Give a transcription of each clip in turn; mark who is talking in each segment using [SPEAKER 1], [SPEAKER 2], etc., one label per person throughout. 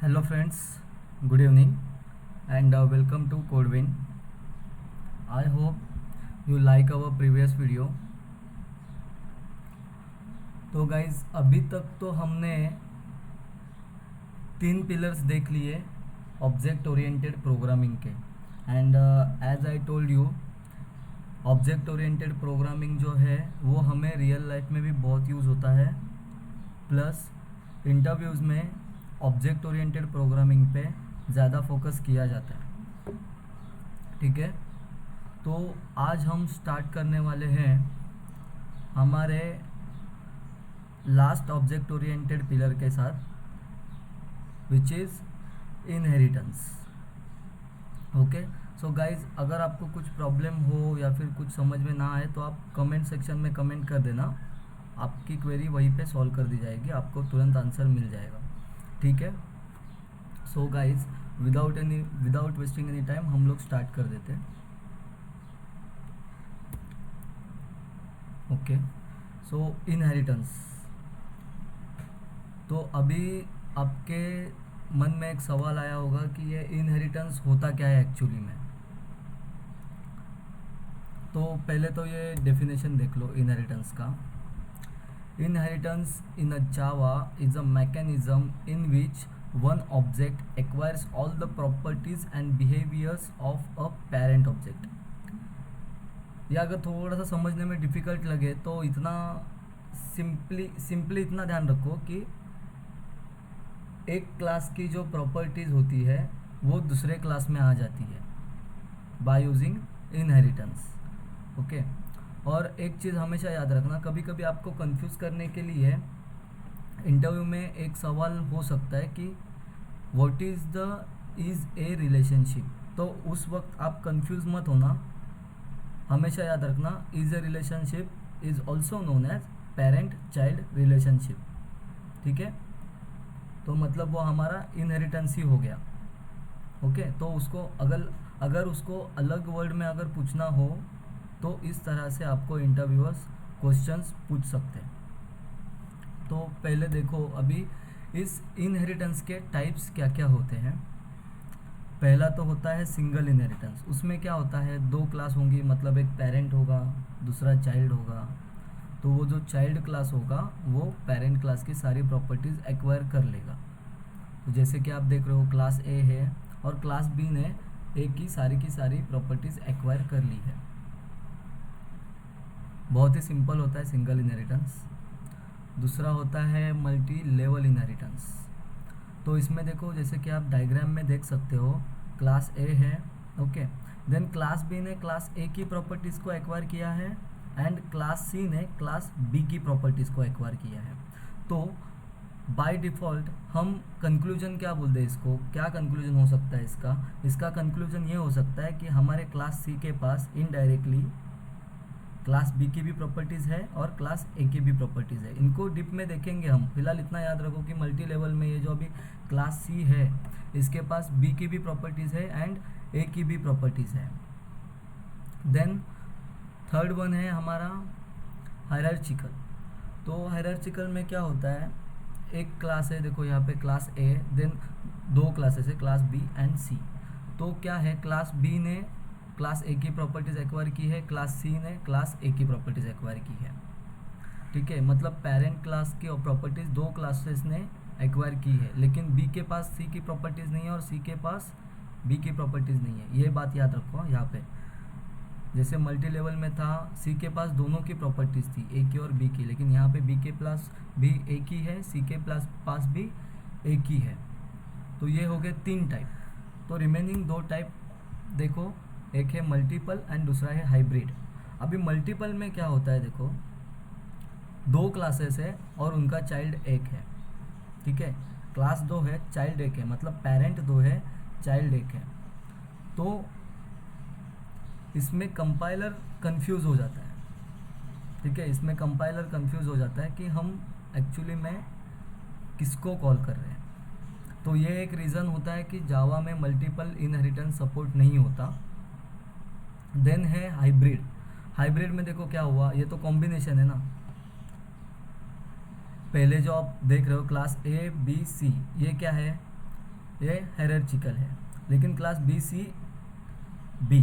[SPEAKER 1] Hello friends, good evening and welcome to Codewin. I hope you like our previous video. तो guys अभी तक तो हमने 3 pillars देख लिए ऑब्जेक्ट ओरिएंटेड प्रोग्रामिंग के and as I told you object oriented programming जो है वो हमें रियल लाइफ में भी बहुत यूज़ होता है, प्लस इंटरव्यूज़ में ऑब्जेक्ट ओरिएंटेड प्रोग्रामिंग पे ज़्यादा फोकस किया जाता है। ठीक है, तो आज हम स्टार्ट करने वाले हैं हमारे लास्ट ऑब्जेक्ट ओरिएंटेड पिलर के साथ, which is inheritance. Okay, so guys अगर आपको कुछ प्रॉब्लम हो या फिर कुछ समझ में ना आए तो आप कमेंट सेक्शन में कमेंट कर देना, आपकी क्वेरी वहीं पे सॉल्व कर दी जाएगी, आपको तुरंत आंसर मिल जाएगा। ठीक है, so guys without wasting any time हम लोग स्टार्ट कर देते हैं। ओके, सो इनहेरिटेंस। तो अभी आपके मन में एक सवाल आया होगा कि ये इनहेरिटेंस होता क्या है एक्चुअली में। तो पहले तो ये डेफिनेशन देख लो इनहेरिटेंस का। Inheritance in a Java is a mechanism in which one object acquires all the properties and behaviors of a parent object। या अगर थोड़ा सा समझने में डिफ़िकल्ट लगे तो इतना सिंपली इतना ध्यान रखो कि एक क्लास की जो प्रॉपर्टीज़ होती है वो दूसरे क्लास में आ जाती है बाय यूजिंग इनहेरिटेंस। ओके, और एक चीज़ हमेशा याद रखना, कभी कभी आपको कंफ्यूज करने के लिए इंटरव्यू में एक सवाल हो सकता है कि व्हाट इज़ ए रिलेशनशिप। तो उस वक्त आप कंफ्यूज मत होना, हमेशा याद रखना is a relationship is also known as parent child relationship. ठीक है, तो मतलब वो हमारा इनहेरिटेंस ही हो गया। ओके, तो उसको अगर उसको अलग वर्ड में अगर पूछना हो तो इस तरह से आपको इंटरव्यूअर्स क्वेश्चंस पूछ सकते हैं। तो पहले देखो अभी इस इनहेरिटेंस के टाइप्स क्या क्या होते हैं। पहला तो होता है सिंगल इनहेरिटेंस। उसमें क्या होता है, 2 क्लास होंगी, मतलब एक पेरेंट होगा दूसरा चाइल्ड होगा। तो वो जो चाइल्ड क्लास होगा वो पेरेंट क्लास की सारी प्रॉपर्टीज़ एक्वायर कर लेगा। तो जैसे कि आप देख रहे हो क्लास ए है और क्लास बी ने ए की सारी प्रॉपर्टीज़ एक्वायर कर ली है। बहुत ही सिंपल होता है सिंगल इनहेरिटेंस। दूसरा होता है मल्टी लेवल इनहेरिटेंस। तो इसमें देखो जैसे कि आप डायग्राम में देख सकते हो, क्लास ए है, ओके, देन क्लास बी ने क्लास ए की प्रॉपर्टीज़ को एक्वायर किया है एंड क्लास सी ने क्लास बी की प्रॉपर्टीज़ को एक्वायर किया है। तो बाय डिफ़ॉल्ट हम कंक्लूजन क्या बोलते हैं इसको, क्या कंक्लूजन हो सकता है इसका कंक्लूजन ये हो सकता है कि हमारे क्लास सी के पास इनडायरेक्टली क्लास बी की भी प्रॉपर्टीज़ है और क्लास ए की भी प्रॉपर्टीज़ है। इनको डिप में देखेंगे हम, फिलहाल इतना याद रखो कि मल्टी लेवल में ये जो अभी क्लास सी है इसके पास बी की भी प्रॉपर्टीज़ है एंड ए की भी प्रॉपर्टीज़ है। देन थर्ड वन है हमारा हायरार्चिकल। तो हायरार्चिकल में क्या होता है, एक क्लास है, देखो यहाँ पे क्लास ए, देन 2 क्लासेस है क्लास बी एंड सी। तो क्या है, क्लास बी ने क्लास ए की प्रॉपर्टीज़ एक्वायर की है, क्लास सी ने क्लास ए की प्रॉपर्टीज़ एक्वायर की है। ठीक है, मतलब पेरेंट क्लास की प्रॉपर्टीज़ 2 क्लासेस ने एक्वायर की है, लेकिन बी के पास सी की प्रॉपर्टीज़ नहीं है और सी के पास बी की प्रॉपर्टीज़ नहीं है। ये बात याद रखो यहाँ पे। जैसे मल्टी लेवल में था, सी के पास दोनों की प्रॉपर्टीज़ थी, ए की और बी की, लेकिन यहाँ पे बी के पास भी ए की है, सी के पास भी ए की है। तो ये हो गए 3 टाइप। तो रिमेनिंग 2 टाइप देखो, एक है मल्टीपल एंड दूसरा है हाइब्रिड। अभी मल्टीपल में क्या होता है, देखो 2 क्लासेस है और उनका चाइल्ड 1 है। ठीक है, क्लास 2 है चाइल्ड 1 है, मतलब पेरेंट 2 है चाइल्ड 1 है। तो इसमें कंपाइलर कंफ्यूज हो जाता है। ठीक है, इसमें कंपाइलर कंफ्यूज हो जाता है कि हम एक्चुअली में किसको कॉल कर रहे हैं। तो ये एक रीज़न होता है कि जावा में मल्टीपल इनहेरिटेंस सपोर्ट नहीं होता। देन है हाइब्रिड। हाइब्रिड में देखो क्या हुआ, ये तो कॉम्बिनेशन है ना, पहले जो आप देख रहे हो क्लास ए बी सी, ये क्या है, ये हायरार्चिकल है। लेकिन क्लास बी सी बी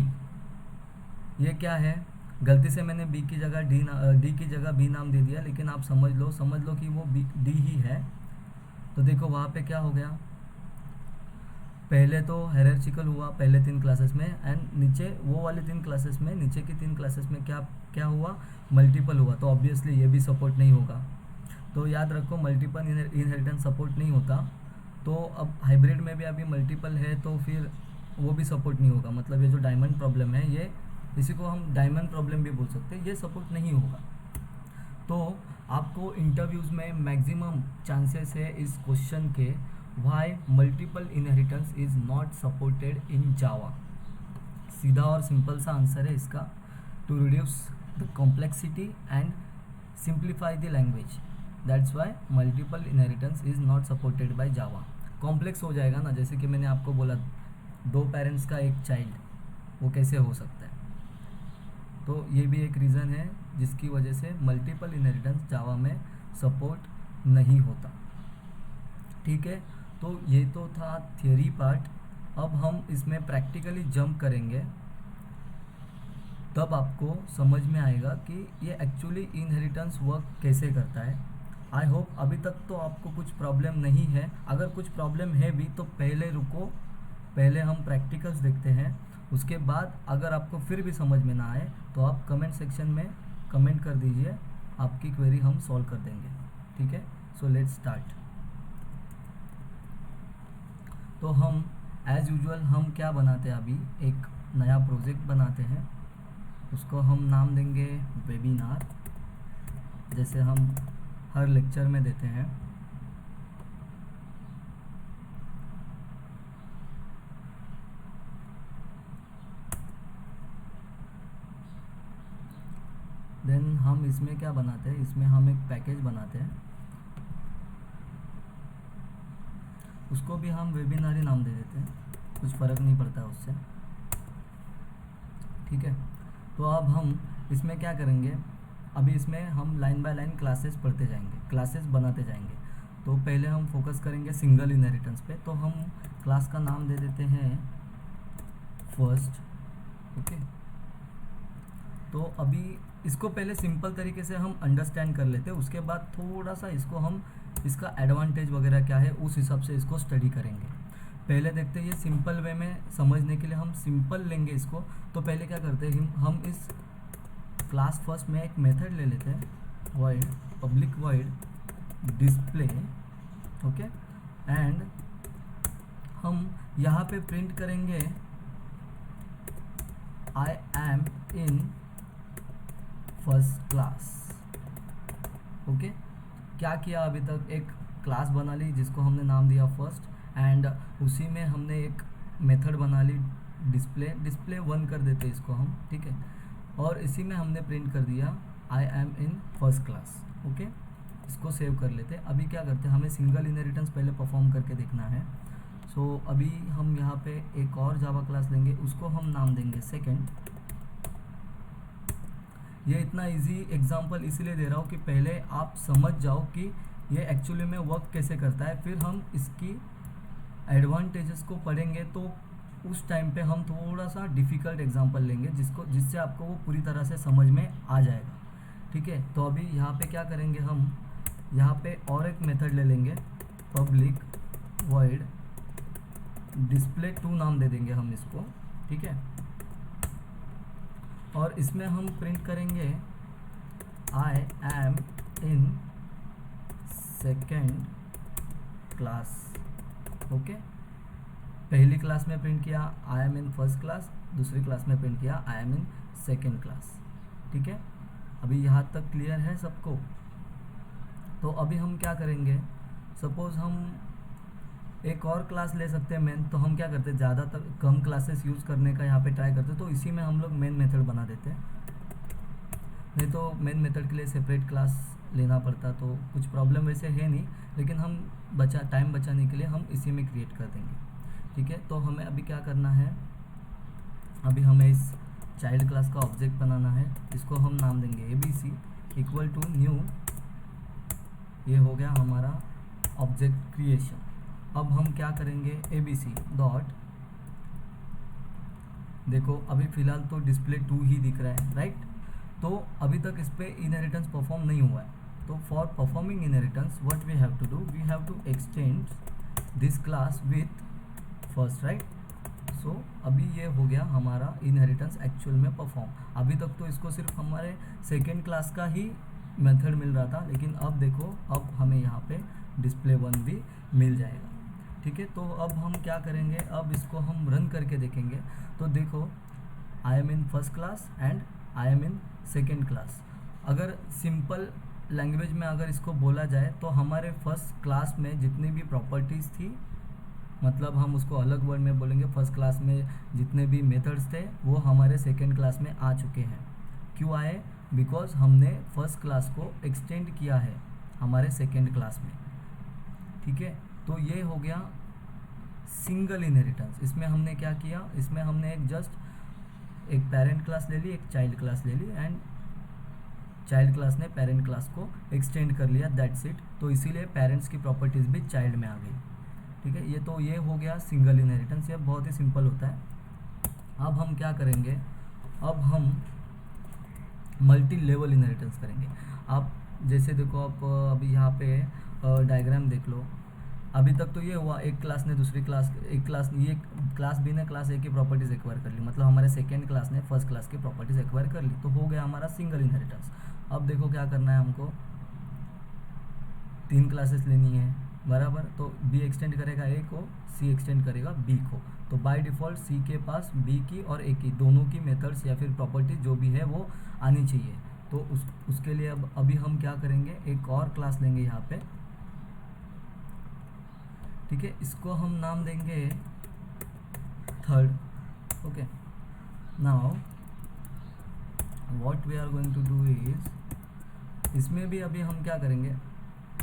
[SPEAKER 1] ये क्या है, गलती से मैंने बी की जगह डी की जगह बी नाम दे दिया, लेकिन आप समझ लो कि वो बी डी ही है। तो देखो वहाँ पे क्या हो गया, पहले तो हायरार्चिकल हुआ पहले 3 क्लासेस में, एंड नीचे वो वाले 3 क्लासेस में, नीचे की 3 क्लासेस में क्या क्या हुआ, मल्टीपल हुआ। तो ऑब्वियसली ये भी सपोर्ट नहीं होगा। तो याद रखो मल्टीपल इनहेरिटेंस सपोर्ट नहीं होता। तो अब हाइब्रिड में भी अभी मल्टीपल है तो फिर वो भी सपोर्ट नहीं होगा। मतलब ये जो डायमंड प्रॉब्लम है, ये इसी को हम डायमंड प्रॉब्लम भी बोल सकते हैं, ये सपोर्ट नहीं होगा। तो आपको इंटरव्यूज़ में मैक्सिमम चांसेस है इस क्वेश्चन के, why multiple inheritance is not supported in Java. सीधा और सिंपल सा आंसर है इसका, to reduce the complexity and simplify the language, that's why multiple inheritance is not supported by Java. Complex हो जाएगा ना, जैसे कि मैंने आपको बोला 2 पेरेंट्स का एक चाइल्ड, वो कैसे हो सकता है। तो ये भी एक रीज़न है जिसकी वजह से मल्टीपल इनहेरिटेंस जावा में सपोर्ट नहीं होता। ठीक है, तो ये तो था थियरी पार्ट। अब हम इसमें प्रैक्टिकली जंप करेंगे, तब आपको समझ में आएगा कि ये एक्चुअली इनहेरिटेंस वर्क कैसे करता है। आई होप अभी तक तो आपको कुछ प्रॉब्लम नहीं है। अगर कुछ प्रॉब्लम है भी तो पहले रुको, पहले हम प्रैक्टिकल्स देखते हैं, उसके बाद अगर आपको फिर भी समझ में ना आए तो आप कमेंट सेक्शन में कमेंट कर दीजिए, आपकी क्वेरी हम सॉल्व कर देंगे। ठीक है, सो लेट्स स्टार्ट। तो हम एज यूजुअल हम क्या बनाते हैं, अभी एक नया प्रोजेक्ट बनाते हैं, उसको हम नाम देंगे वेबिनार, जैसे हम हर लेक्चर में देते हैं। देन हम इसमें क्या बनाते हैं, इसमें हम एक पैकेज बनाते हैं, उसको भी हम वेबिनार ही नाम दे देते हैं, कुछ फ़र्क नहीं पड़ता उससे। ठीक है, तो अब हम इसमें क्या करेंगे, अभी इसमें हम लाइन बाय लाइन क्लासेस पढ़ते जाएंगे, क्लासेस बनाते जाएंगे। तो पहले हम फोकस करेंगे सिंगल इनहेरिटेंस पे, तो हम क्लास का नाम दे देते हैं फर्स्ट। ओके, तो अभी इसको पहले सिंपल तरीके से हम अंडरस्टैंड कर लेते हैं, उसके बाद थोड़ा सा इसको हम इसका एडवांटेज वगैरह क्या है उस हिसाब से इसको स्टडी करेंगे। पहले देखते हैं ये सिंपल वे में समझने के लिए हम सिंपल लेंगे इसको। तो पहले क्या करते हैं, हम इस क्लास फर्स्ट में एक मेथड ले लेते हैं, void public void display. Okay, and हम यहाँ पे प्रिंट करेंगे I am in first class. Okay, क्या किया अभी तक, एक क्लास बना ली जिसको हमने नाम दिया फर्स्ट, एंड उसी में हमने एक मेथड बना ली डिस्प्ले 1 कर देते इसको हम। ठीक है, और इसी में हमने प्रिंट कर दिया I am in first class. Okay, इसको सेव कर लेते। अभी क्या करते हैं, हमें सिंगल इनहेरिटेंस पहले परफॉर्म करके देखना है। सो अभी हम यहाँ पे एक और जावा क्लास लेंगे, उसको हम नाम देंगे सेकेंड। ये इतना इजी एग्जांपल इसलिए दे रहा हूँ कि पहले आप समझ जाओ कि ये एक्चुअली में वर्क कैसे करता है, फिर हम इसकी एडवांटेजेस को पढ़ेंगे। तो उस टाइम पे हम थोड़ा सा डिफ़िकल्ट एग्जांपल लेंगे जिससे आपको वो पूरी तरह से समझ में आ जाएगा। ठीक है, तो अभी यहाँ पे क्या करेंगे, हम यहाँ पे और एक मेथड ले लेंगे, पब्लिक void डिस्प्ले 2 नाम दे देंगे हम इसको। ठीक है, और इसमें हम प्रिंट करेंगे I am in second class. Okay, पहली क्लास में प्रिंट किया I am in first class, दूसरी क्लास में प्रिंट किया I am in second class. ठीक है, अभी यहाँ तक क्लियर है सबको। तो अभी हम क्या करेंगे, सपोज़ हम एक और क्लास ले सकते हैं मेन, तो हम क्या करते हैं, ज़्यादातर कम क्लासेस यूज़ करने का यहाँ पे ट्राई करते हैं, तो इसी में हम लोग मेन मेथड बना देते हैं। नहीं तो मेन मेथड के लिए सेपरेट क्लास लेना पड़ता, तो कुछ प्रॉब्लम वैसे है नहीं, लेकिन हम टाइम बचाने के लिए हम इसी में क्रिएट कर देंगे। ठीक है, तो हमें अभी क्या करना है, अभी हमें इस चाइल्ड क्लास का ऑब्जेक्ट बनाना है, इसको हम नाम देंगे ABC इक्वल टू न्यू। ये हो गया हमारा ऑब्जेक्ट क्रिएशन। अब हम क्या करेंगे, ABC डॉट, देखो अभी फ़िलहाल तो डिस्प्ले 2 ही दिख रहा है, राइट। तो अभी तक इस पर इनहेरिटेंस परफॉर्म नहीं हुआ है। तो for performing inheritance what we have to do, we have to extend this class with first, right. So अभी ये हो गया हमारा इनहेरिटेंस एक्चुअल में परफॉर्म। अभी तक तो इसको सिर्फ हमारे सेकेंड क्लास का ही मेथड मिल रहा था, लेकिन अब देखो अब हमें यहाँ पे डिस्प्ले 1 भी मिल जाएगा, ठीक है। तो अब हम क्या करेंगे, अब इसको हम रन करके देखेंगे। तो देखो I am in first class and I am in second class. अगर सिंपल लैंग्वेज में अगर इसको बोला जाए तो हमारे फर्स्ट क्लास में जितनी भी प्रॉपर्टीज़ थी, मतलब हम उसको अलग वर्ड में बोलेंगे, फर्स्ट क्लास में जितने भी मेथड्स थे वो हमारे सेकेंड क्लास में आ चुके हैं। क्यों आए, बिकॉज हमने फर्स्ट क्लास को एक्सटेंड किया है हमारे सेकेंड क्लास में, ठीक है। तो ये हो गया सिंगल इनहेरिटेंस। इसमें हमने क्या किया, इसमें हमने एक जस्ट एक पेरेंट क्लास ले ली, एक चाइल्ड क्लास ले ली, एंड चाइल्ड क्लास ने पेरेंट क्लास को एक्सटेंड कर लिया, दैट्स इट। तो इसीलिए पेरेंट्स की प्रॉपर्टीज़ भी चाइल्ड में आ गई, ठीक है। ये हो गया सिंगल इनहेरिटेंस, ये बहुत ही सिंपल होता है। अब हम क्या करेंगे, अब हम मल्टी लेवल इनहेरिटेंस करेंगे। आप जैसे देखो, आप अभी यहाँ पे डायग्राम देख लो। अभी तक तो ये हुआ, एक क्लास ने दूसरी क्लास, एक क्लास ये क्लास बी ने क्लास ए की प्रॉपर्टीज़ एक्वायर कर ली, मतलब हमारे सेकेंड क्लास ने फर्स्ट क्लास की प्रॉपर्टीज़ एक्वायर कर ली, तो हो गया हमारा सिंगल इनहेरिटेंस। अब देखो क्या करना है हमको, 3 क्लासेस लेनी है, बराबर। तो बी एक्सटेंड करेगा ए को, सी एक्सटेंड करेगा बी को। तो बाय डिफ़ॉल्ट सी के पास बी की और ए की दोनों की मेथड्स या फिर प्रॉपर्टीज जो भी है वो आनी चाहिए। तो उसके लिए अभी हम क्या करेंगे, एक और क्लास लेंगे यहाँ पे, ठीक है। इसको हम नाम देंगे third, okay. Now what we are going to do is, इसमें भी अभी हम क्या करेंगे,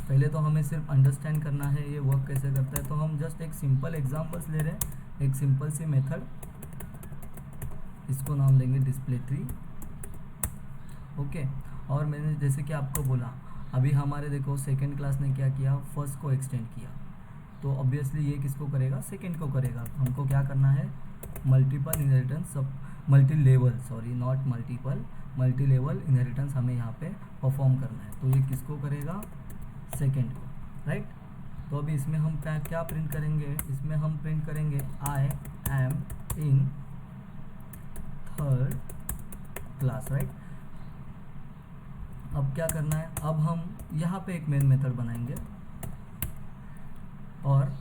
[SPEAKER 1] पहले तो हमें सिर्फ अंडरस्टैंड करना है ये वर्क कैसे करता है। तो हम जस्ट एक सिंपल एग्जांपल्स ले रहे हैं, एक सिंपल सी मेथड, इसको नाम देंगे डिस्प्ले 3, ओके। और मैंने जैसे कि आपको बोला, अभी हमारे देखो सेकेंड क्लास ने क्या किया, फर्स्ट को एक्सटेंड किया, तो ऑब्वियसली ये किसको करेगा, सेकेंड को करेगा। हमको क्या करना है, मल्टीपल इनहेरिटेंस, सब multi level, sorry not multiple, multi level inheritance हमें यहाँ पे परफॉर्म करना है। तो ये किसको करेगा, सेकेंड को, राइट। तो अभी इसमें हम क्या प्रिंट करेंगे, इसमें हम प्रिंट करेंगे I am in third class, right. अब क्या करना है, अब हम यहाँ पे एक मेन मेथड बनाएंगे और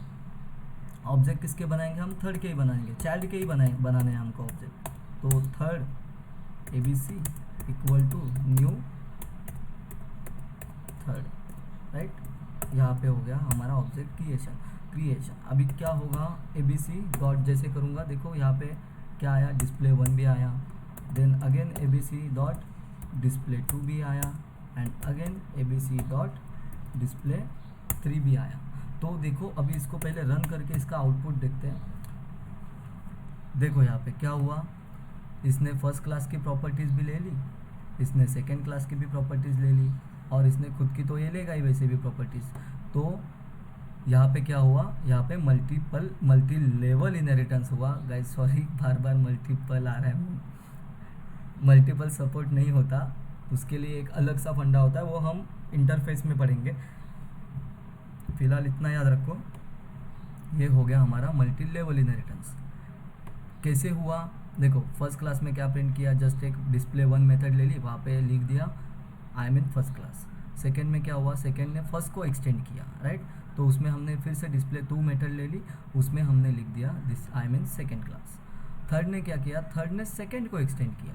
[SPEAKER 1] ऑब्जेक्ट किसके बनाएंगे, हम थर्ड के ही बनाएंगे, चाइल्ड के ही बनाने हैं हमको ऑब्जेक्ट। तो third ABC equal to new third, right. यहाँ पे हो गया हमारा ऑब्जेक्ट क्रिएशन। अभी क्या होगा, ABC डॉट जैसे करूँगा, देखो यहाँ पे क्या आया, डिस्प्ले 1 भी आया, then again ABC dot display 2 भी आया, and again ABC dot display 3 भी आया। तो देखो अभी इसको पहले रन करके इसका आउटपुट देखते हैं। देखो यहाँ पे क्या हुआ, इसने फर्स्ट क्लास की प्रॉपर्टीज़ भी ले ली, इसने सेकेंड क्लास की भी प्रॉपर्टीज़ ले ली, और इसने खुद की तो ये लेगा ही वैसे भी प्रॉपर्टीज़। तो यहाँ पे क्या हुआ, यहाँ पे मल्टी लेवल इनहेरिटेंस हुआ। गाइस सॉरी, बार बार मल्टीपल आ रहा है, मल्टीपल सपोर्ट नहीं होता, उसके लिए एक अलग सा फंडा होता है, वो हम इंटरफेस में पढ़ेंगे। फिलहाल इतना याद रखो, ये हो गया हमारा मल्टी लेवल इनहेरिटेंस। कैसे हुआ, देखो फर्स्ट क्लास में क्या प्रिंट किया, जस्ट एक डिस्प्ले 1 मेथड ले ली, वहाँ पे लिख दिया I am in first class. Second में क्या हुआ, सेकेंड ने फर्स्ट को एक्सटेंड किया, राइट। तो उसमें हमने फिर से डिस्प्ले 2 मेथड ले ली, उसमें हमने लिख दिया this I am in second class. Third ने क्या किया, थर्ड ने सेकेंड को एक्सटेंड किया,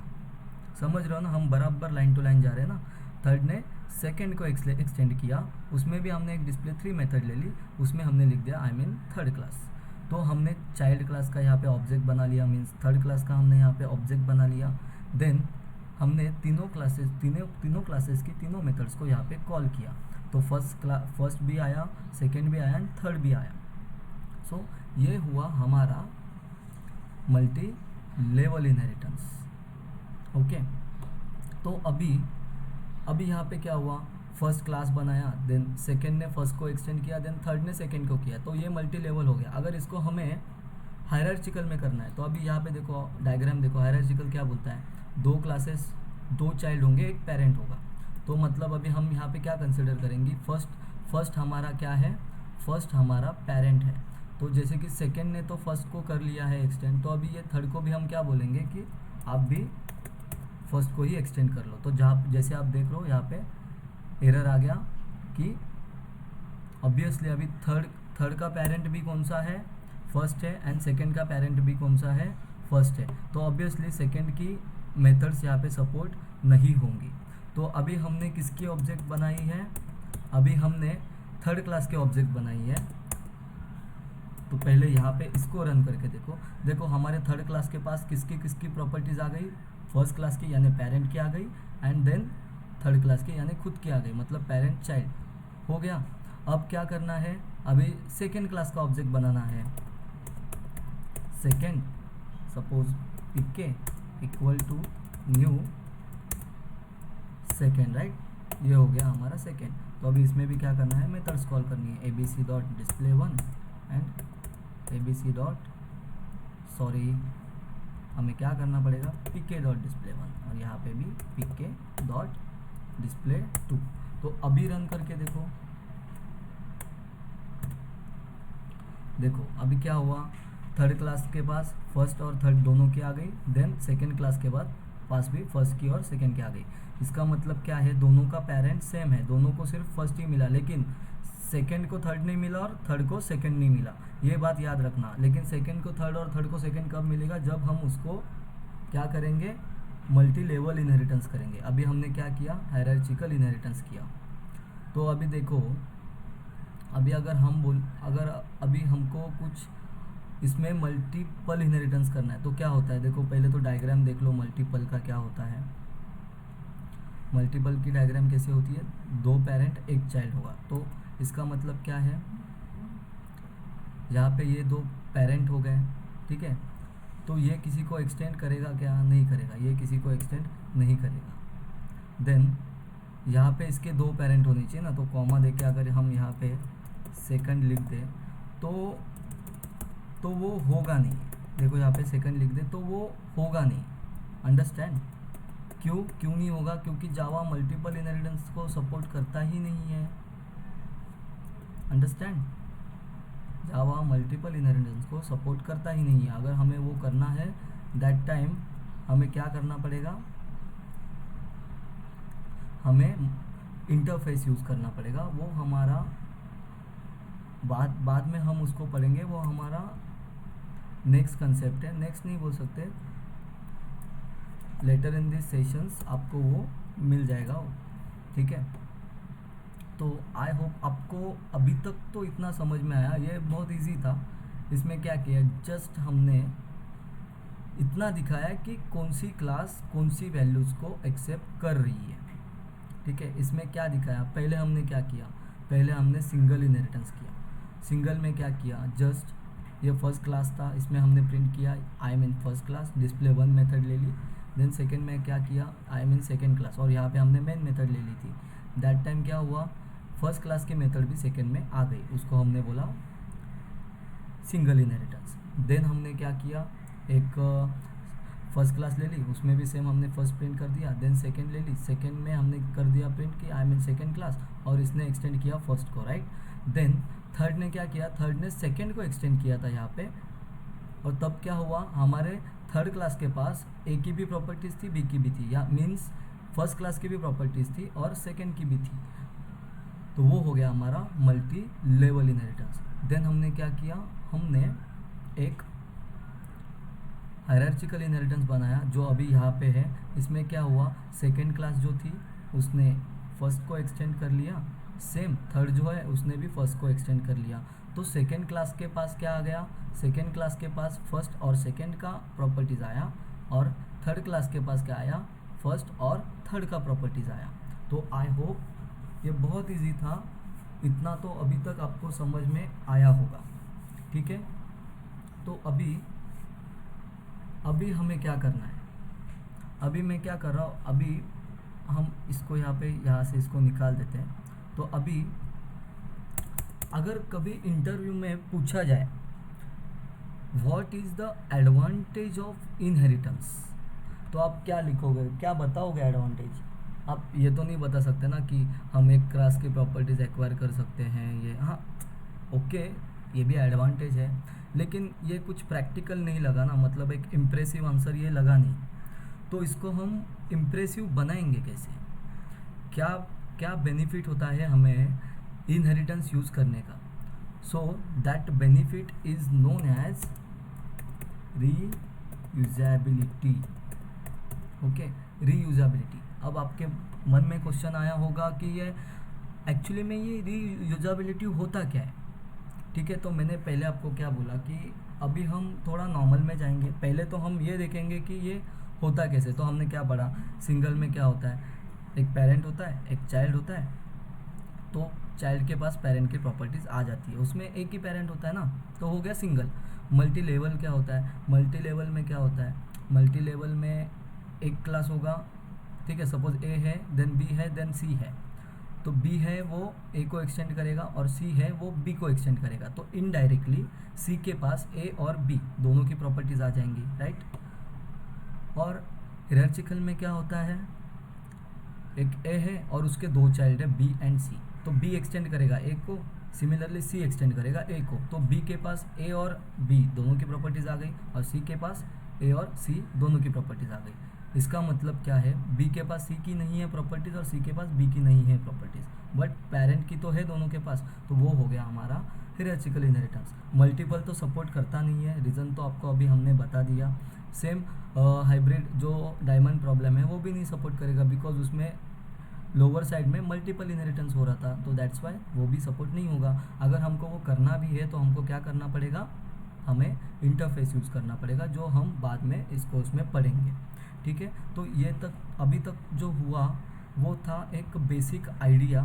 [SPEAKER 1] समझ रहे हो ना, हम बराबर लाइन टू लाइन जा रहे हैं ना। थर्ड ने सेकेंड को एक्सटेंड किया, उसमें भी हमने एक डिस्प्ले 3 मेथड ले ली, उसमें हमने लिख दिया I am in third class. तो हमने चाइल्ड क्लास का यहाँ पे ऑब्जेक्ट बना लिया, मीन्स थर्ड क्लास का हमने यहाँ पे ऑब्जेक्ट बना लिया। देन हमने तीनों क्लासेस की तीनों मेथड्स को यहाँ पे कॉल किया। तो फर्स्ट भी आया, सेकेंड भी आया एंड थर्ड भी आया। सो ये हुआ हमारा मल्टी लेवल इनहेरिटेंस, ओके। तो अभी यहाँ पे क्या हुआ, फर्स्ट क्लास बनाया, देन सेकेंड ने फर्स्ट को एक्सटेंड किया, देन थर्ड ने सेकेंड को किया, तो ये मल्टी लेवल हो गया। अगर इसको हमें हायरार्चिकल में करना है तो अभी यहाँ पे देखो डायग्राम देखो, हायरार्चिकल क्या बोलता है, 2 क्लासेस 2 चाइल्ड होंगे, एक पेरेंट होगा। तो मतलब अभी हम यहाँ पे क्या कंसिडर करेंगे, फर्स्ट हमारा क्या है, फर्स्ट हमारा पेरेंट है। तो जैसे कि सेकेंड ने तो फर्स्ट को कर लिया है एक्सटेंड, तो अभी ये थर्ड को भी हम क्या बोलेंगे कि आप भी फर्स्ट को ही एक्सटेंड कर लो। तो जहाँ जैसे आप देख रहे हो यहाँ पे एरर आ गया कि ऑब्वियसली अभी थर्ड का पेरेंट भी कौन सा है, फर्स्ट है, एंड सेकेंड का पेरेंट भी कौन सा है, फर्स्ट है। तो ऑब्वियसली सेकेंड की मेथड्स यहाँ पे सपोर्ट नहीं होंगी। तो अभी हमने किसकी ऑब्जेक्ट बनाई है, अभी हमने थर्ड क्लास के ऑब्जेक्ट बनाई है। तो पहले यहाँ पे इसको रन करके देखो हमारे थर्ड क्लास के पास किसकी प्रॉपर्टीज आ गई, फर्स्ट क्लास की यानी पेरेंट की आ गई, एंड देन थर्ड क्लास की यानी खुद की आ गई, मतलब पेरेंट चाइल्ड हो गया। अब क्या करना है, अभी सेकेंड क्लास का ऑब्जेक्ट बनाना है। Second suppose PK equal to new second, right, ये हो गया हमारा सेकेंड। तो अभी इसमें भी क्या करना है, मेथड्स कॉल करनी है, abc.display1 एंड हमें क्या करना पड़ेगा, pk.display1 और यहाँ पे भी pk.display2। तो अभी रन करके देखो अभी क्या हुआ, थर्ड क्लास के पास फर्स्ट और थर्ड दोनों की आ गई, देन सेकेंड क्लास के पास भी फर्स्ट की और सेकेंड की आ गई। इसका मतलब क्या है, दोनों का पेरेंट सेम है, दोनों को सिर्फ फर्स्ट ही मिला, लेकिन सेकेंड को थर्ड नहीं मिला और थर्ड को सेकेंड नहीं मिला, ये बात याद रखना। लेकिन सेकेंड को थर्ड और थर्ड को सेकेंड कब मिलेगा, जब हम उसको क्या करेंगे, मल्टी लेवल इनहेरिटेंस करेंगे। अभी हमने क्या किया, हायरार्चिकल इनहेरिटेंस किया। तो अभी देखो, अभी अगर अभी हमको कुछ इसमें मल्टीपल इनहेरिटेंस करना है तो क्या होता है, देखो पहले तो डायग्राम देख लो मल्टीपल का क्या होता है। मल्टीपल की डायग्राम कैसे होती है, 2 पेरेंट 1 चाइल्ड होगा। तो इसका मतलब क्या है, यहाँ पे ये 2 पेरेंट हो गए, ठीक है, तो ये किसी को एक्सटेंड करेगा क्या, नहीं करेगा, ये किसी को एक्सटेंड नहीं करेगा। देन यहाँ पे इसके 2 पेरेंट होने चाहिए ना, तो कॉमा देके अगर हम यहाँ पे सेकंड लिख दें तो वो होगा नहीं। देखो यहाँ पे सेकंड लिख दे तो वो होगा नहीं, अंडरस्टैंड, क्यों नहीं होगा, क्योंकि जावा मल्टीपल इनहेरिटेंस को सपोर्ट करता ही नहीं है, अंडरस्टैंड, जावा मल्टीपल इनहेरिटेंस को सपोर्ट करता ही नहीं है। अगर हमें वो करना है दैट टाइम हमें क्या करना पड़ेगा, हमें इंटरफेस यूज़ करना पड़ेगा। वो हमारा बाद में हम उसको पढ़ेंगे, वो हमारा नेक्स्ट कंसेप्ट है, नेक्स्ट नहीं बोल सकते, लेटर इन दिस सेशंस आपको वो मिल जाएगा, ठीक है। तो आई होप आपको अभी तक तो इतना समझ में आया, ये बहुत इजी था। इसमें क्या किया, जस्ट हमने इतना दिखाया कि कौन सी क्लास कौन सी वैल्यूज़ को एक्सेप्ट कर रही है, ठीक है। इसमें क्या दिखाया, पहले हमने क्या किया, पहले हमने सिंगल इनहेरिटेंस किया। सिंगल में क्या किया, जस्ट ये फर्स्ट क्लास था, इसमें हमने प्रिंट किया I am in first class, display1 method ले ली। देन सेकेंड में क्या किया, I am in second class, और यहाँ पे हमने मेन मेथड ले ली थी। दैट टाइम क्या हुआ, फर्स्ट क्लास की मेथड भी सेकेंड में आ गई, उसको हमने बोला सिंगल इनहेरिटेंस। देन हमने क्या किया, एक फर्स्ट क्लास ले ली, उसमें भी सेम हमने फर्स्ट प्रिंट कर दिया। देन सेकेंड ले ली, सेकेंड में हमने कर दिया प्रिंट कि I am in second class, और इसने एक्सटेंड किया फर्स्ट को, राइट। देन थर्ड ने क्या किया, थर्ड ने सेकेंड को एक्सटेंड किया था यहाँ पे, और तब क्या हुआ, हमारे थर्ड क्लास के पास ए की भी प्रॉपर्टीज़ थी, बी की भी थी, या मीन्स फर्स्ट क्लास की भी प्रॉपर्टीज़ थी और सेकेंड की भी थी। तो वो हो गया हमारा मल्टी लेवल इनहेरिटेंस। देन हमने क्या किया, हमने एक हायरार्चिकल इनहेरिटेंस बनाया जो अभी यहाँ पे है। इसमें क्या हुआ, सेकेंड क्लास जो थी उसने फर्स्ट को एक्सटेंड कर लिया, सेम थर्ड जो है उसने भी फर्स्ट को एक्सटेंड कर लिया। तो सेकेंड क्लास के पास क्या आ गया, सेकेंड क्लास के पास फर्स्ट और सेकेंड का प्रॉपर्टीज़ आया, और थर्ड क्लास के पास क्या आया, फर्स्ट और थर्ड का प्रॉपर्टीज़ आया। तो आई होप ये बहुत इजी था, इतना तो अभी तक आपको समझ में आया होगा, ठीक है। तो अभी हमें क्या करना है, अभी मैं क्या कर रहा हूँ, अभी हम इसको इसको यहाँ से इसको निकाल देते हैं। तो अभी अगर कभी इंटरव्यू में पूछा जाए what is the advantage of inheritance, तो आप क्या लिखोगे, क्या बताओगे एडवांटेज? आप ये तो नहीं बता सकते ना कि हम एक क्लास की प्रॉपर्टीज एक्वायर कर सकते हैं, ये हाँ ओके ये भी एडवांटेज है, लेकिन ये कुछ प्रैक्टिकल नहीं लगा ना, मतलब एक इम्प्रेसिव आंसर ये लगा नहीं। तो इसको हम इम्प्रेसिव बनाएंगे कैसे, क्या क्या बेनिफिट होता है हमें इनहेरिटेंस यूज़ करने का? So that benefit is known as reusability. Okay, reusability. अब आपके मन में क्वेश्चन आया होगा कि ये एक्चुअली में ये रीयूजेबिलिटी होता क्या है? ठीक है, तो मैंने पहले आपको क्या बोला कि अभी हम थोड़ा नॉर्मल में जाएंगे। पहले तो हम ये देखेंगे कि ये होता कैसे। तो हमने क्या पढ़ा, सिंगल में क्या होता है, एक पेरेंट होता है, एक चाइल्ड होता है। तो चाइल्ड के पास पेरेंट की प्रॉपर्टीज़ आ जाती है, उसमें एक ही पेरेंट होता है ना, तो हो गया सिंगल। मल्टी लेवल क्या होता है, मल्टी लेवल में क्या होता है, मल्टी लेवल में एक क्लास होगा, ठीक है, सपोज ए है, देन बी है, देन सी है। तो बी है वो ए को एक्सटेंड करेगा और सी है वो बी को एक्सटेंड करेगा। तो इनडायरेक्टली सी के पास ए और बी दोनों की प्रॉपर्टीज़ आ जाएंगी, राइट। और हायरार्चिकल में क्या होता है, एक ए है और उसके दो चाइल्ड है बी एंड सी। तो बी एक्सटेंड करेगा ए को, सिमिलरली सी एक्सटेंड करेगा ए को। तो बी के पास ए और बी दोनों की प्रॉपर्टीज़ आ गई और सी के पास ए और सी दोनों की प्रॉपर्टीज़ आ गई। इसका मतलब क्या है, बी के पास सी की नहीं है प्रॉपर्टीज़ और सी के पास बी की नहीं है प्रॉपर्टीज़, बट पेरेंट की तो है दोनों के पास। तो वो हो गया हमारा हायरार्चिकल इनहेरिटेंस। मल्टीपल तो सपोर्ट करता नहीं है, रीज़न तो आपको अभी हमने बता दिया। सेम हाइब्रिड जो डायमंड प्रॉब्लम है वो भी नहीं सपोर्ट करेगा, बिकॉज उसमें लोअर साइड में मल्टीपल इनहेरिटेंस हो रहा था, तो दैट्स वाई वो भी सपोर्ट नहीं होगा। अगर हमको वो करना भी है तो हमको क्या करना पड़ेगा, हमें इंटरफेस यूज़ करना पड़ेगा, जो हम बाद में इस कोर्स में पढ़ेंगे, ठीक है। तो ये तक अभी तक जो हुआ वो था एक basic idea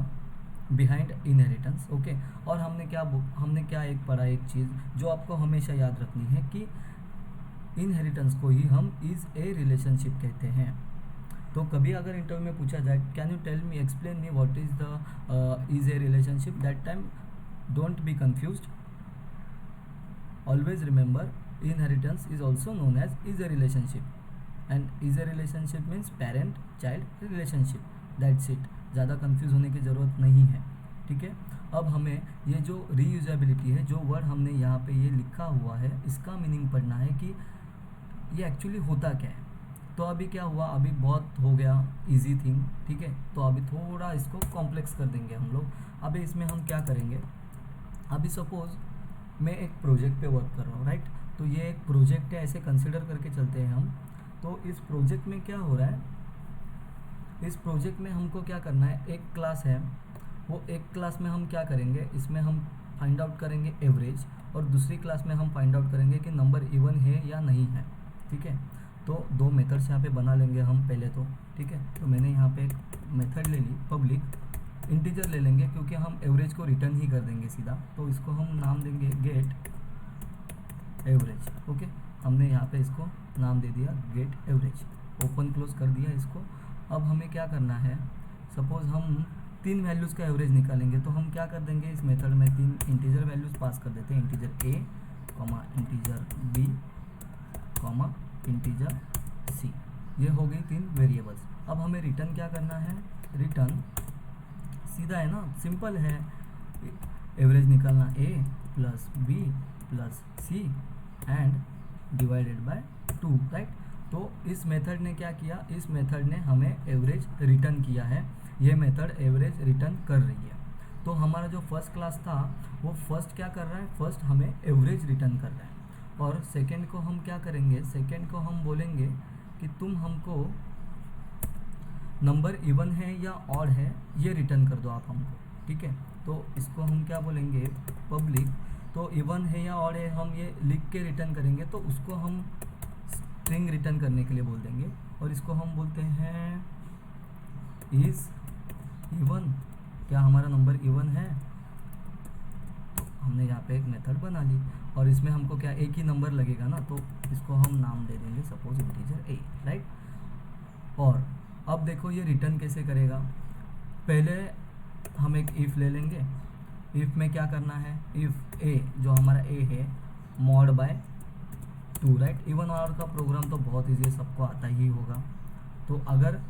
[SPEAKER 1] behind inheritance, okay. और हमने क्या एक पढ़ा, एक चीज़ जो आपको हमेशा याद रखनी है कि इनहेरिटेंस को ही हम इज़ ए रिलेशनशिप कहते हैं। तो कभी अगर इंटरव्यू में पूछा जाए can you tell me, explain me what is the is a relationship, that time don't be confused, always remember inheritance is also known as is a relationship, and is a relationship means parent child relationship, that's it. ज़्यादा confuse होने की ज़रूरत नहीं है, ठीक है। अब हमें ये जो रीयूजेबिलिटी है, जो वर्ड हमने यहाँ पे ये लिखा हुआ है, इसका मीनिंग पढ़ना है कि ये एक्चुअली होता क्या है। तो अभी क्या हुआ, अभी बहुत हो गया इजी थिंग, ठीक है। तो अभी थोड़ा इसको कॉम्प्लेक्स कर देंगे हम लोग। अभी इसमें हम क्या करेंगे, अभी सपोज मैं एक प्रोजेक्ट पे वर्क कर रहा हूँ, राइट। तो ये एक प्रोजेक्ट है, ऐसे कंसिडर करके चलते हैं हम। तो इस प्रोजेक्ट में क्या हो रहा है, इस प्रोजेक्ट में हमको क्या करना है, एक क्लास है, वो एक क्लास में हम क्या करेंगे, इसमें हम फाइंड आउट करेंगे एवरेज, और दूसरी क्लास में हम फाइंड आउट करेंगे कि नंबर इवन है या नहीं है, ठीक है। तो दो मेथड्स यहाँ पे बना लेंगे हम पहले तो, ठीक है। तो मैंने यहाँ पे एक मेथड ले ली, पब्लिक इंटीजर ले लेंगे क्योंकि हम एवरेज को रिटर्न ही कर देंगे सीधा। तो इसको हम नाम देंगे गेट एवरेज, ओके। हमने यहाँ पे इसको नाम दे दिया गेट एवरेज, ओपन क्लोज कर दिया इसको। अब हमें क्या करना है, सपोज हम 3 वैल्यूज़ का एवरेज निकालेंगे। तो हम क्या कर देंगे, इस मेथड में 3 इंटीजर वैल्यूज़ पास कर देते हैं, integer A comma integer B comma integer C. ये हो गई 3 वेरिएबल्स। अब हमें रिटर्न क्या करना है, रिटर्न सीधा है ना, सिंपल है, एवरेज निकालना A plus B plus C and divided by 2, right. तो इस मेथड ने क्या किया, इस मेथड ने हमें एवरेज रिटर्न किया है, ये मेथड एवरेज रिटर्न कर रही है। तो हमारा जो फर्स्ट क्लास था वो फर्स्ट क्या कर रहा है, फर्स्ट हमें एवरेज रिटर्न कर रहा है। और सेकंड को हम क्या करेंगे, सेकंड को हम बोलेंगे कि तुम हमको नंबर इवन है या ऑड है ये रिटर्न कर दो आप हमको, ठीक है। तो इसको हम क्या बोलेंगे, पब्लिक। तो इवन है या ऑड है हम ये लिख के रिटर्न करेंगे, तो उसको हम स्ट्रिंग रिटर्न करने के लिए बोल देंगे। और इसको हम बोलते हैं इज़ इवन, क्या हमारा नंबर इवन है। तो हमने यहाँ पे एक मेथड बना ली और इसमें हमको क्या एक ही नंबर लगेगा ना, तो इसको हम नाम दे देंगे सपोज इंटीजर ए, राइट। और अब देखो ये रिटर्न कैसे करेगा। पहले हम एक इफ़ ले लेंगे। इफ़ में क्या करना है, इफ़ ए जो हमारा ए है मॉड बाय 2, राइट। इवन और का प्रोग्राम तो बहुत ईजी है, सबको आता ही होगा। तो अगर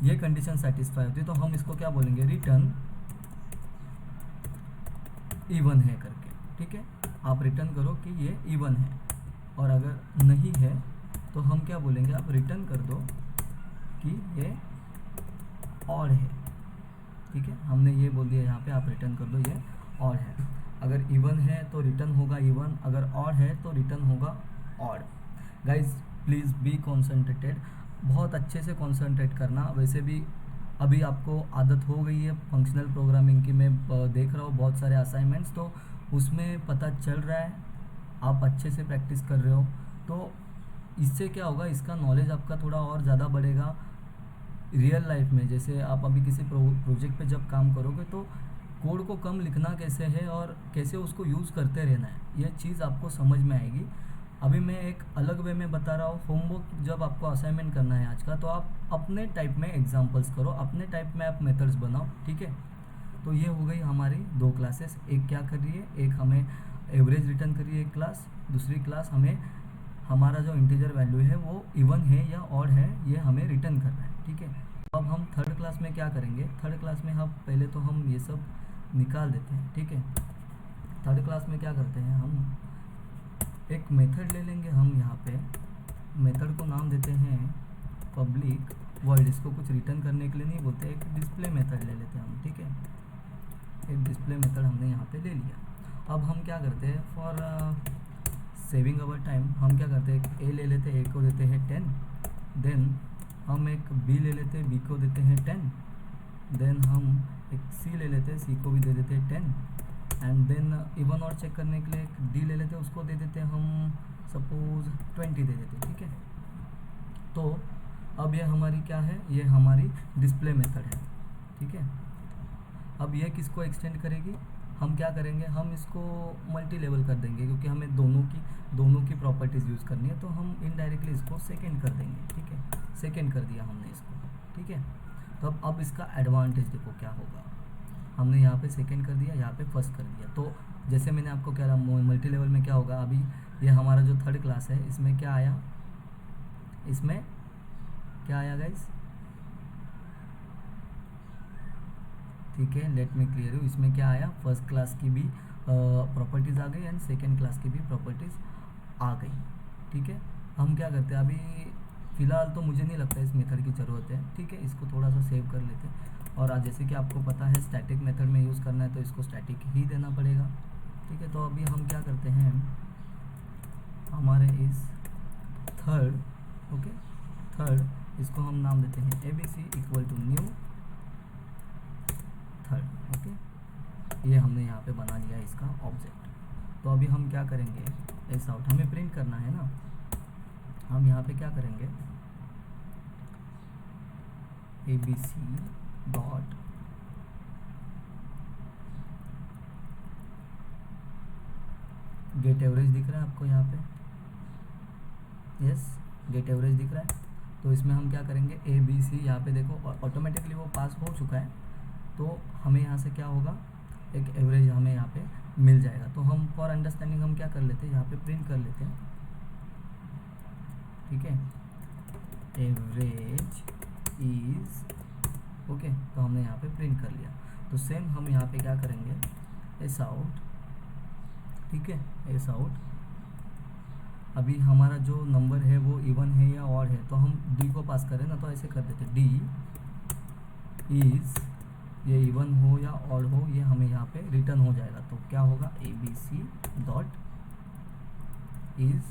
[SPEAKER 1] ये कंडीशन सेटिस्फाई होती है तो हम इसको क्या बोलेंगे, रिटर्न इवन है करके, ठीक है। आप रिटर्न करो कि ये इवन है, और अगर नहीं है तो हम क्या बोलेंगे, आप रिटर्न कर दो कि ये ऑड है, ठीक है। हमने ये बोल दिया यहाँ पे, आप रिटर्न कर दो ये ऑड है। अगर इवन है तो रिटर्न होगा इवन, अगर ऑड है तो रिटर्न होगा odd. Guys please be concentrated, बहुत अच्छे से कॉन्सेंट्रेट करना। वैसे भी अभी आपको आदत हो गई है फंक्शनल प्रोग्रामिंग की, मैं देख रहा हूँ बहुत सारे असाइनमेंट्स, तो उसमें पता चल रहा है आप अच्छे से प्रैक्टिस कर रहे हो। तो इससे क्या होगा, इसका नॉलेज आपका थोड़ा और ज़्यादा बढ़ेगा रियल लाइफ में। जैसे आप अभी किसी प्रोजेक्ट पे जब काम करोगे तो कोड को कम लिखना कैसे है और कैसे उसको यूज़ करते रहना है, ये चीज़ आपको समझ में आएगी। अभी मैं एक अलग वे में बता रहा हूँ। होमवर्क जब आपको असाइनमेंट करना है आज का, तो आप अपने टाइप में एग्जांपल्स करो, अपने टाइप में आप मेथड्स बनाओ, ठीक है। तो ये हो गई हमारी 2 क्लासेस। एक क्या कर रही है, एक हमें एवरेज रिटर्न कर रही है एक क्लास, दूसरी क्लास हमें हमारा जो इंटीजर वैल्यू है वो इवन है या ऑड है ये हमें रिटर्न कर रहा है, ठीक है। अब हम थर्ड क्लास में क्या करेंगे, थर्ड क्लास में हम पहले तो हम ये सब निकाल देते हैं, ठीक है। थर्ड क्लास में क्या करते हैं, हम एक मेथड ले लेंगे। हम यहाँ पे मेथड को नाम देते हैं पब्लिक वॉइड। इसको कुछ रिटर्न करने के लिए नहीं बोलते, एक डिस्प्ले मेथड ले लेते हैं हम, ठीक है। एक डिस्प्ले मेथड हमने यहाँ पे ले लिया। अब हम क्या करते हैं, फॉर सेविंग अवर टाइम हम क्या करते हैं, ए ले लेते हैं, ए को देते हैं 10, देन हम एक बी ले लेते हैं, बी को देते हैं 10, देन हम एक सी ले लेते हैं, सी को भी दे देते हैं 10, एंड देन इवन और चेक करने के लिए एक डी ले लेते हैं, उसको दे देते हैं हम सपोज 20 दे देते हैं, ठीक है। तो अब ये हमारी क्या है, ये हमारी डिस्प्ले मेथड है, ठीक है। अब ये किसको एक्सटेंड करेगी, हम क्या करेंगे, हम इसको मल्टी लेवल कर देंगे, क्योंकि हमें दोनों की प्रॉपर्टीज़ यूज़ करनी है। तो हम इनडायरेक्टली इसको सेकेंड कर देंगे, ठीक है। सेकेंड कर दिया हमने इसको, ठीक है। तो अब इसका एडवांटेज देखो क्या होगा, हमने यहाँ पे सेकेंड कर दिया, यहाँ पे फर्स्ट कर दिया। तो जैसे मैंने आपको कह रहा मल्टी लेवल में क्या होगा, अभी ये हमारा जो थर्ड क्लास है इसमें क्या आया, इसमें क्या आया गाइस, ठीक है। लेट मी क्लियर यू, इसमें क्या आया, फर्स्ट क्लास की भी प्रॉपर्टीज़ आ गई एंड सेकेंड क्लास की भी प्रॉपर्टीज़ आ गई, ठीक है। हम क्या करते हैं, अभी फ़िलहाल तो मुझे नहीं लगता इस मेथड की ज़रूरत है, ठीक है। इसको थोड़ा सा सेव कर लेते हैं। और आज जैसे कि आपको पता है स्टैटिक मेथड में यूज़ करना है तो इसको स्टैटिक ही देना पड़ेगा, ठीक है। तो अभी हम क्या करते हैं, हमारे इस थर्ड, ओके, थर्ड इसको हम नाम देते हैं ABC equal to new third, okay. ये हमने यहाँ पे बना लिया इसका ऑब्जेक्ट। तो अभी हम क्या करेंगे, एस आउट हमें प्रिंट करना है ना, हम यहाँ पे क्या करेंगे, ABC डॉट गेट एवरेज दिख रहा है आपको यहाँ पे, यस गेट एवरेज दिख रहा है। तो इसमें हम क्या करेंगे, ABC यहाँ पे देखो ऑटोमेटिकली वो पास हो चुका है, तो हमें यहाँ से क्या होगा, एक एवरेज हमें यहाँ पे मिल जाएगा। तो हम फॉर अंडरस्टैंडिंग हम क्या कर लेते हैं, यहाँ पे प्रिंट कर लेते हैं, ठीक है, एवरेज इज, ओके। तो हमने यहाँ पे प्रिंट कर लिया। तो सेम हम यहाँ पे क्या करेंगे, एस आउट, ठीक है, एस आउट। अभी हमारा जो नंबर है वो इवन है या ऑड है, तो हम डी को पास करें ना, तो ऐसे कर देते, डी इज, ये इवन हो या ऑड हो ये हमें यहाँ पे रिटर्न हो जाएगा। तो क्या होगा, ABC डॉट इज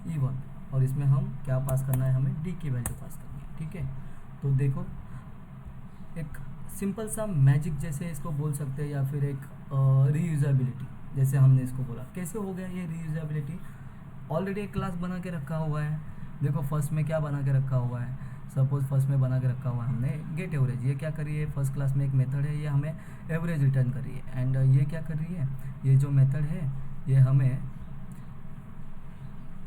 [SPEAKER 1] इवन, और इसमें हम क्या पास करना है, हमें डी की वैल्यू पास करनी है, ठीक है। तो देखो एक सिंपल सा मैजिक जैसे इसको बोल सकते हैं, या फिर एक रीयूजेबिलिटी जैसे हमने इसको बोला। कैसे हो गया ये रीयूजेबिलिटी, ऑलरेडी एक क्लास बना के रखा हुआ है। देखो फर्स्ट में क्या बना के रखा हुआ है, सपोज फर्स्ट में बना के रखा हुआ है हमने गेट एवरेज। ये क्या करी है, फर्स्ट क्लास में एक मेथड है, ये हमें एवरेज रिटर्न करी है। एंड ये क्या कर रही है, ये जो मेथड है ये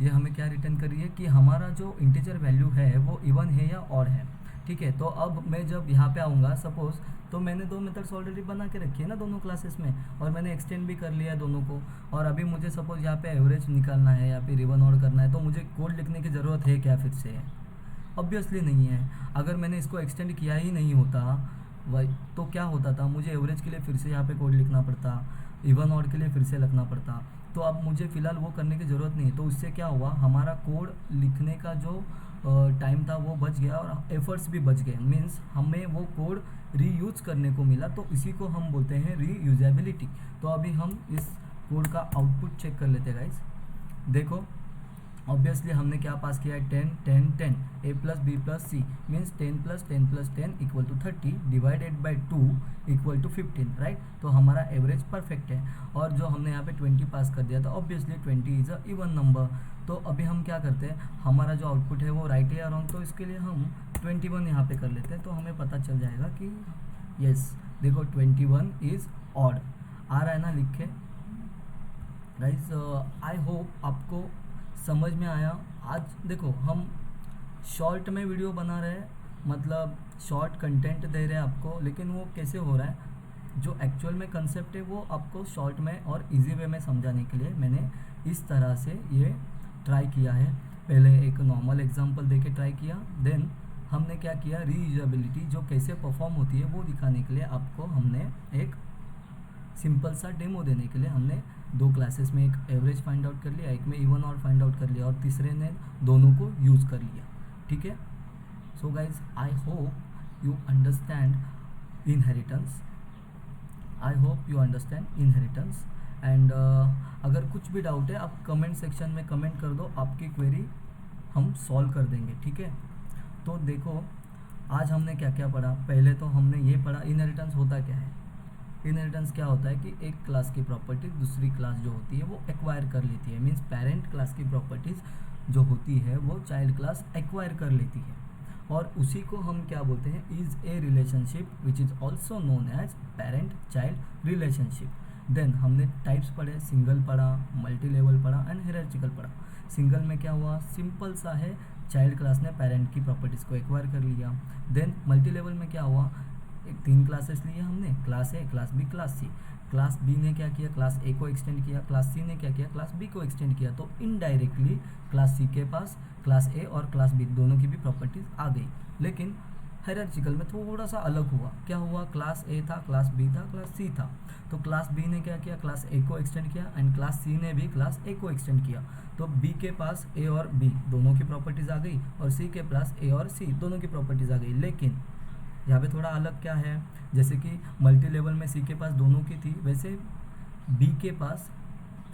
[SPEAKER 1] हमें क्या रिटर्न करी है कि हमारा जो इंटीजर वैल्यू है वो इवन है या ऑड है, ठीक ठीक है। तो अब मैं जब यहाँ पे आऊँगा सपोज, तो मैंने दो मेथड्स ऑलरेडी बना के रखी है ना दोनों क्लासेस में, और मैंने एक्सटेंड भी कर लिया है दोनों को। और अभी मुझे सपोज यहाँ पे एवरेज निकालना है या फिर इवन ऑड करना है, तो मुझे कोड लिखने की ज़रूरत है क्या फिर से? ऑब्वियसली नहीं है। अगर मैंने इसको एक्सटेंड किया ही नहीं होता वही, तो क्या होता था, मुझे एवरेज के लिए फिर से यहाँ पे कोड लिखना पड़ता, इवन ऑड के लिए फिर से लिखना पड़ता। तो अब मुझे फ़िलहाल वो करने की ज़रूरत नहीं है। तो उससे क्या हुआ, हमारा कोड लिखने का जो टाइम था वो बच गया और एफर्ट्स भी बच गए। मीन्स हमें वो कोड रीयूज़ करने को मिला, तो इसी को हम बोलते हैं रीयूजेबिलिटी। तो अभी हम इस कोड का आउटपुट चेक कर लेते हैं गाइस। देखो ऑब्वियसली हमने क्या पास किया है, 10 10 10 a plus B plus C means 10 plus 10 plus 10 equal to 30 divided by 2 equal to 15, right. तो हमारा एवरेज परफेक्ट है। और जो हमने यहाँ पे 20 पास कर दिया था, obviously 20 is a even number. तो अभी हम क्या करते हैं, हमारा जो आउटपुट है वो राइट है या रॉन्ग, तो इसके लिए हम 21 यहाँ पे कर लेते हैं। तो हमें पता चल जाएगा कि यस, देखो 21 इज़ ऑड आ रहा है ना लिख के। गाइज आई होप आपको समझ में आया। आज देखो हम शॉर्ट में वीडियो बना रहे हैं, मतलब शॉर्ट कंटेंट दे रहे हैं आपको, लेकिन वो कैसे हो रहा है, जो एक्चुअल में कंसेप्ट है वो आपको शॉर्ट में और इजी वे में समझाने के लिए मैंने इस तरह से ये ट्राई किया है। पहले एक नॉर्मल एग्जांपल देके ट्राई किया, देन हमने क्या किया, रीयूजेबिलिटी जो कैसे परफॉर्म होती है वो दिखाने के लिए आपको हमने एक सिंपल सा डेमो देने के लिए हमने दो क्लासेस में एक एवरेज फाइंड आउट कर लिया, एक में इवन ऑड फाइंड आउट कर लिया, और तीसरे ने दोनों को यूज़ कर लिया। ठीक है। So guys I hope you understand inheritance, I hope you understand inheritance. And अगर कुछ भी डाउट है आप कमेंट सेक्शन में कमेंट कर दो, आपकी क्वेरी हम सॉल्व कर देंगे। ठीक है। तो देखो आज हमने क्या क्या पढ़ा। पहले तो हमने ये पढ़ा इनहेरिटेंस होता क्या है। इनहेरिटेंस क्या होता है कि एक क्लास की प्रॉपर्टीज दूसरी क्लास जो होती है वो एक्वायर कर लेती है। मीन्स पेरेंट क्लास की प्रॉपर्टीज जो होती है वो चाइल्ड क्लास एक्वायर कर लेती है, और उसी को हम क्या बोलते हैं, is a relationship which is also known as parent child relationship. Then हमने टाइप्स पढ़े, सिंगल पढ़ा, मल्टी लेवल पढ़ा एंड हायरार्चिकल पढ़ा। सिंगल में क्या हुआ, सिंपल सा है, चाइल्ड क्लास ने पेरेंट की प्रॉपर्टीज़ को एक्वायर कर लिया। देन मल्टी लेवल में क्या हुआ, एक तीन क्लासेस लिए हमने, class A, class B, class C. Class B ने क्या किया, क्लास ए को एक्सटेंड किया, क्लास सी ने क्या किया, क्लास बी को एक्सटेंड किया। तो इनडायरेक्टली क्लास सी के पास क्लास ए और क्लास बी दोनों की भी प्रॉपर्टीज आ गई। लेकिन हायरार्चिकल में थोड़ा सा अलग हुआ। क्या हुआ, क्लास ए था, क्लास बी था, क्लास सी था। तो क्लास बी ने क्या किया, क्लास ए को एक्सटेंड किया, एंड क्लास सी ने भी क्लास ए को एक्सटेंड किया। तो बी के पास ए और बी दोनों की प्रॉपर्टीज आ गई, और सी के पास ए और सी दोनों की प्रॉपर्टीज आ गई। लेकिन यहाँ पे थोड़ा अलग क्या है, जैसे कि मल्टी लेवल में सी के पास दोनों की थी, वैसे बी के पास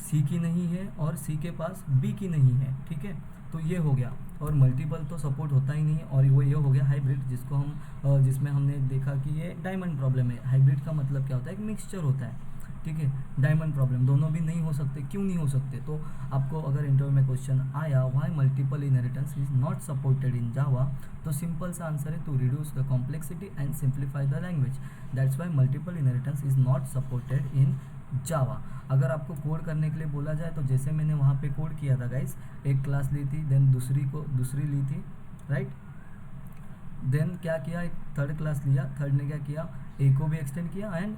[SPEAKER 1] सी की नहीं है और सी के पास बी की नहीं है। ठीक है। तो ये हो गया, और मल्टीपल तो सपोर्ट होता ही नहीं है, और वो ये हो गया हाइब्रिड, जिसको हम जिसमें हमने देखा कि ये डायमंड प्रॉब्लम है। हाइब्रिड का मतलब क्या होता है, एक मिक्सचर होता है। ठीक है। डायमंड प्रॉब्लम, दोनों भी नहीं हो सकते, क्यों नहीं हो सकते। तो आपको अगर इंटरव्यू में क्वेश्चन आया why multiple inheritance is not supported in Java, तो सिंपल सा आंसर है to reduce the complexity and simplify the language, that's why multiple inheritance is not supported in Java. अगर आपको कोड करने के लिए बोला जाए, तो जैसे मैंने वहाँ पे कोड किया था गाइस, एक क्लास ली थी, देन दूसरी ली थी, राइट। देन क्या किया, एक थर्ड क्लास लिया, थर्ड ने क्या किया, ए को भी एक्सटेंड किया एंड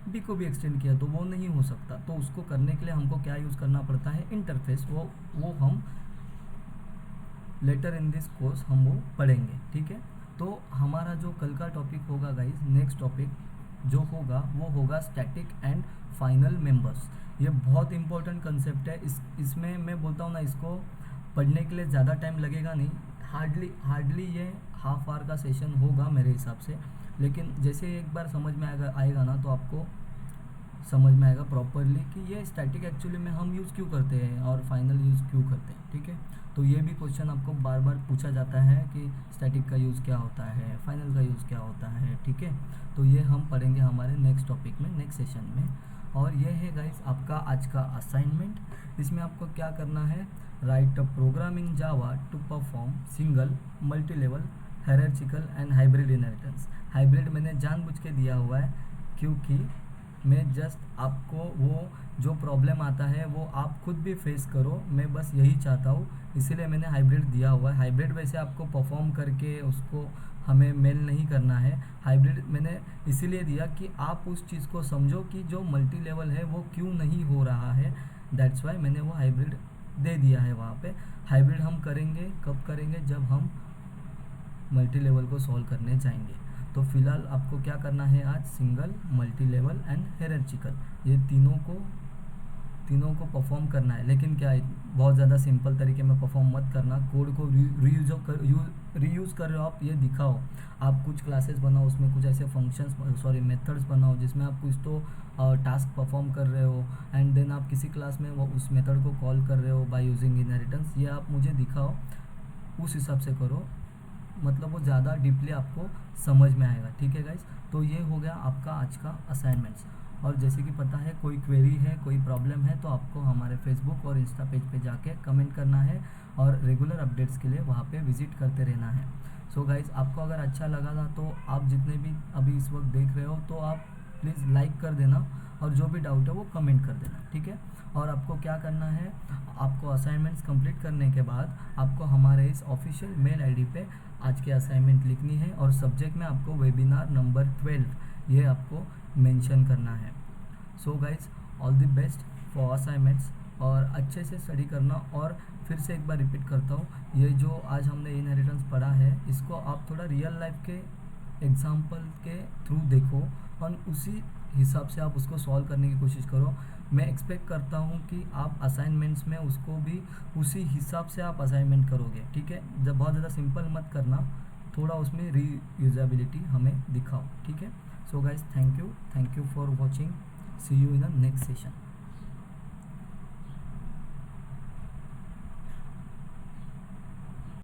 [SPEAKER 1] बी को भी एक्सटेंड किया। तो वो नहीं हो सकता। तो उसको करने के लिए हमको क्या यूज़ करना पड़ता है, इंटरफेस। वो हम लेटर इन दिस कोर्स हम वो पढ़ेंगे। ठीक है। तो हमारा जो कल का टॉपिक होगा गाइस, नेक्स्ट टॉपिक जो होगा वो होगा स्टैटिक एंड फाइनल मेंबर्स। ये बहुत इंपॉर्टेंट कंसेप्ट है। इसमें मैं बोलता हूँ ना, इसको पढ़ने के लिए ज़्यादा टाइम लगेगा नहीं, हार्डली ये हाफ आवर का सेशन होगा मेरे हिसाब से। लेकिन जैसे एक बार समझ में आएगा ना, तो आपको समझ में आएगा प्रॉपरली कि ये स्टैटिक एक्चुअली में हम यूज़ क्यों करते हैं और फाइनल यूज़ क्यों करते हैं। ठीक है। तो ये भी क्वेश्चन आपको बार बार पूछा जाता है कि स्टैटिक का यूज़ क्या होता है, फाइनल का यूज़ क्या होता है। ठीक है। तो ये हम पढ़ेंगे हमारे नेक्स्ट टॉपिक में, नेक्स्ट सेशन में। और ये है गाइस आपका आज का असाइनमेंट। इसमें आपको क्या करना है, write a program in Java to perform single, multi level, hierarchical and hybrid inheritance. Hybrid मैंने जानबूझ के दिया हुआ है, क्योंकि मैं जस्ट आपको वो जो प्रॉब्लम आता है वो आप खुद भी फेस करो, मैं बस यही चाहता हूँ, इसीलिए मैंने हाइब्रिड दिया हुआ है। हाइब्रिड वैसे आपको परफॉर्म करके उसको हमें मेल नहीं करना है। हाइब्रिड मैंने इसीलिए दिया कि आप उस चीज़ को समझो कि जो मल्टी लेवल है वो क्यों नहीं हो रहा है, दैट्स वाई मैंने वो हाइब्रिड दे दिया है वहाँ पे। हाइब्रिड हम करेंगे कब करेंगे, जब हम मल्टी लेवल को सॉल्व करने जाएंगे। तो फिलहाल आपको क्या करना है आज, सिंगल, मल्टी लेवल एंड हायरार्चिकल, ये तीनों को परफॉर्म करना है। लेकिन क्या है, बहुत ज़्यादा सिंपल तरीके में परफॉर्म मत करना, कोड को रीयूज़ कर रहे हो आप, ये दिखाओ। आप कुछ क्लासेस बनाओ, उसमें कुछ ऐसे मेथड्स बनाओ जिसमें आप कुछ तो टास्क परफॉर्म कर रहे हो, एंड देन आप किसी क्लास में वो उस मेथड को कॉल कर रहे हो बाय यूजिंग इनहेरिटेंस, ये आप मुझे दिखाओ, उस हिसाब से करो, मतलब वो ज़्यादा डीपली आपको समझ में आएगा। ठीक है गाइज, तो ये हो गया आपका आज का असाइनमेंट्स। और जैसे कि पता है, कोई क्वेरी है, कोई प्रॉब्लम है, तो आपको हमारे फेसबुक और इंस्टा पेज पे जाके कमेंट करना है और रेगुलर अपडेट्स के लिए वहाँ पे विजिट करते रहना है। सो गाइज, आपको अगर अच्छा लगा था तो आप जितने भी अभी इस वक्त देख रहे हो तो आप प्लीज़ लाइक कर देना, और जो भी डाउट है वो कमेंट कर देना। ठीक है, और आपको क्या करना है, आपको असाइनमेंट्स कंप्लीट करने के बाद आपको हमारे इस ऑफिशियल मेल आईडी पे आज की असाइनमेंट लिखनी है, और सब्जेक्ट में आपको वेबिनार नंबर 12 ये आपको मेंशन करना है। So guys, all the best for assignments, और अच्छे से स्टडी करना। और फिर से एक बार रिपीट करता हूँ, ये जो आज हमने इनहेरिटेंस पढ़ा है, इसको आप थोड़ा रियल लाइफ के एग्जाम्पल के थ्रू देखो, और उसी हिसाब से आप उसको सॉल्व करने की कोशिश करो। मैं एक्सपेक्ट करता हूँ कि आप असाइनमेंट्स में उसको भी उसी हिसाब से आप असाइनमेंट करोगे। ठीक है, जब बहुत ज़्यादा सिंपल मत करना, थोड़ा उसमें रीयूजेबिलिटी हमें दिखाओ। ठीक है, so guys, thank you for watching, see you in the next session.